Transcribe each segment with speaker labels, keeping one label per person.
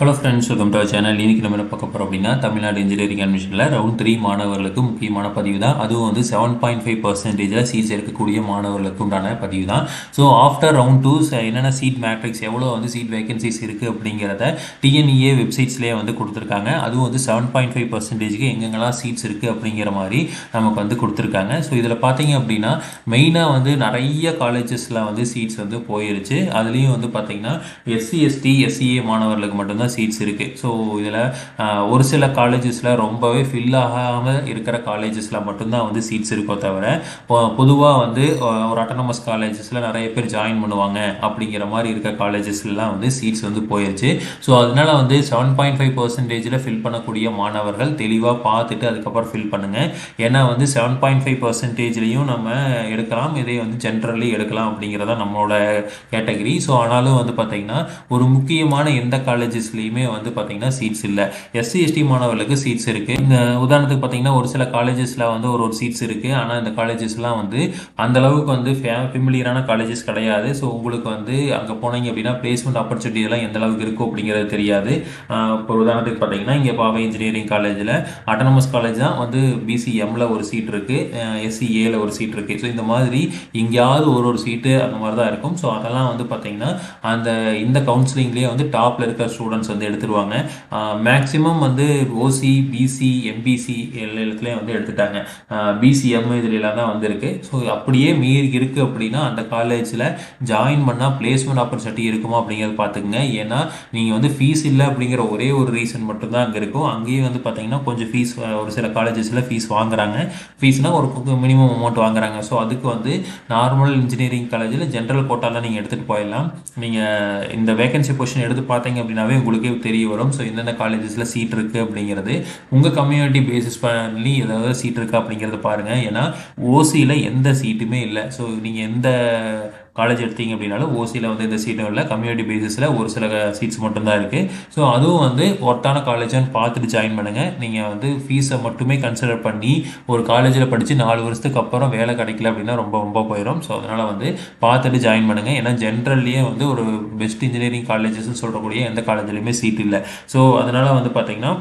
Speaker 1: Hello friends, welcome to our channel. இன்றைக்கி நம்ம என்ன பார்க்க போகிறோம் அப்படின்னா, தமிழ்நாடு இன்ஜினியரிங் அட்மிஷனில் ரவுண்ட் 3 மாணவர்களுக்கு முக்கியமான பதிவு தான். அதுவும் வந்து 7.5% சீட்ஸ் எடுக்கக்கூடிய மாணவர்களுக்கு உண்டான பதிவு தான். ஸோ ஆஃப்டர் ரவுண்ட் 2 என்னென்ன சீட் மேட்ரிக்ஸ், எவ்வளோ வந்து சீட் வேகன்சிஸ் இருக்குது அப்படிங்கிறத டிஎன்இஏ வெப்சைட்ஸ்லேயே வந்து கொடுத்துருக்காங்க. அதுவும் வந்து 7.5%க்கு எங்கெங்கெல்லாம் சீட்ஸ் இருக்குது அப்படிங்கிற மாதிரி நமக்கு வந்து கொடுத்துருக்காங்க. ஸோ இதில் பார்த்தீங்க அப்படின்னா மெயினாக வந்து நிறைய காலேஜஸில் வந்து சீட்ஸ் வந்து போயிருச்சு. அதுலேயும் வந்து பார்த்தீங்கன்னா எஸ்சி எஸ்டி எஸ்சிஏ மாணவர்களுக்கு மட்டும்தான் சீட்ஸ் இருக்குது. ஸோ இதில் ஒரு சில காலேஜஸில் ரொம்பவே ஃபில் ஆகாமல் இருக்கிற காலேஜஸில் மட்டும்தான் வந்து சீட்ஸ் இருக்கோ தவிர, பொதுவாக வந்து ஒரு அட்டானமஸ் காலேஜஸில் நிறைய பேர் ஜாயின் பண்ணுவாங்க அப்படிங்கிற மாதிரி இருக்க காலேஜஸ்லாம் வந்து சீட்ஸ் வந்து போயிடுச்சு. ஸோ அதனால வந்து 7.5%ல் ஃபில் பண்ணக்கூடிய மாணவர்கள் தெளிவாக பார்த்துட்டு அதுக்கப்புறம் ஃபில் பண்ணுங்கள். ஏன்னா வந்து 7.5%லையும் நம்ம எடுக்கலாம், இதே வந்து ஜென்ரலி எடுக்கலாம் அப்படிங்கிறத நம்மளோட கேட்டகரி. ஸோ ஆனாலும் வந்து பார்த்திங்கன்னா ஒரு முக்கியமான எந்த காலேஜஸ்லையுமே வந்து பார்த்திங்கன்னா சீட்ஸ் இல்லை. எஸ்சி எஸ்டி மாணவர்களுக்கு சீட்ஸ் இருக்குது. இந்த உதாரணத்துக்கு பார்த்திங்கன்னா ஒரு சில காலேஜஸில் வந்து ஒரு சீட்ஸ் இருக்குது. ஆனால் இந்த காலேஜஸ்லாம் வந்து அந்தளவுக்கு வந்து ஃபெமிலியரான காலேஜஸ் கிடையாது. ஸோ உங்களுக்கு வந்து அங்கே போனீங்க அப்படின்னா பிளேஸ்மெண்ட் ஆப்பர்ச்சுனிட்டி எல்லாம் எந்த அளவுக்கு இருக்கும் அப்படிங்கிறது தெரியாது. இப்போ உதாரணத்துக்கு பார்த்தீங்கன்னா இங்கே பாவை இன்ஜினியரிங் காலேஜில் அட்டானமஸ் காலேஜ் தான் வந்து பிசிஎம்மில் ஒரு சீட் இருக்குது, எஸ்சிஏல ஒரு சீட் இருக்குது. ஸோ இந்த மாதிரி எங்கேயாவது ஒரு சீட்டு அந்த மாதிரி தான் இருக்கும். ஸோ அதெல்லாம் வந்து பார்த்திங்கன்னா இந்த கவுன்சிலிங்லேயே வந்து டாப்பில் இருக்கிற ஸ்டூடெண்ட்ஸ் வந்து எடுத்துருவாங்க. மேக்ஸிமம் வந்து ஓசி பிசி எம்பிசி எல்லாத்துலேயும் வந்து எடுத்துட்டாங்க. பிசிஎம் இதுலாம் தான் வந்துருக்கு. ஸோ அப்படியே மீறி இருக்குது அப்படின்னா அந்த காலேஜில் ஜாயின் பண்ணால் பிளேஸ்மெண்ட் ஆப்பர்ச்சுனிட்டி இருக்குமா அப்படிங்கிறது பார்த்துக்குங்க. ஏன்னா நீங்கள் வந்து ஃபீஸ் இல்லை அப்படிங்கிற ஒரே ஒரு ரீசன் மட்டும்தான் அங்கே இருக்கும். அங்கேயும் வந்து பார்த்தீங்கன்னா கொஞ்சம் ஃபீஸ் ஒரு சில காலேஜஸில் ஃபீஸ் வாங்குறாங்க. ஃபீஸ்னால் ஒரு மினிமம் அமௌண்ட் வாங்குறாங்க. ஸோ அதுக்கு வந்து நார்மல் இன்ஜினியரிங் காலேஜில் ஜென்ரல் கோட்டாவில் நீங்கள் எடுத்துகிட்டு போயிடலாம். நீங்கள் இந்த வேகன்சி பொசிஷன் எடுத்து பார்த்தீங்க அப்படின்னாவே உங்களுக்கே தெரிய வரும். ஸோ எந்தெந்த காலேஜஸில் சீட் இருக்குது அப்படிங்கிறது உங்கள் கம்யூனிட்டி பேசிஸ் பண்ணி ஏதாவது சீட் இருக்கா அப்படிங்கிறத பாருங்கள். ஏன்னா ஓசியில் எந்த சீட்டுமே இல்லை. ஸோ நீங்கள் எந்த காலேஜ் எடுத்தீங்க அப்படின்னாலும் ஓசியில் வந்து எந்த சீட்டும் இல்லை. கம்யூனிட்டி பேசிஸில் ஒரு சில சீட்ஸ் மட்டும்தான் இருக்குது. ஸோ அதுவும் வந்து ஒர்த்தான காலேஜான்னு பார்த்துட்டு ஜாயின் பண்ணுங்கள். நீங்கள் வந்து ஃபீஸை மட்டுமே கன்சிடர் பண்ணி ஒரு காலேஜில் படித்து 4 வருஷத்துக்கு அப்புறம் வேலை கிடைக்கல அப்படின்னா ரொம்ப போயிடும். ஸோ அதனால் வந்து பார்த்துட்டு ஜாயின் பண்ணுங்கள். ஏன்னா ஜென்ரல்லையே வந்து ஒரு பெஸ்ட் இன்ஜினியரிங் காலேஜஸ்ன்னு சொல்கிறக்கூடிய எந்த காலேஜ்லையுமே சீட் இல்லை. ஸோ அதனால் வந்து பார்த்திங்கன்னா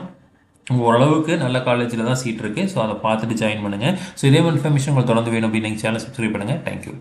Speaker 1: ஓரளவுக்கு நல்ல காலேஜில் தான் சீட் இருக்குது. ஸோ அதை பார்த்துட்டு ஜாயின் பண்ணுங்கள். ஸோ இதே மாதிரி இன்ஃபர்மேஷன் உங்களுக்கு தொடர்ந்து வேணும் அப்படின்னு சேனல் சப்ஸ்கிரைப் பண்ணுங்கள். தேங்க்யூ.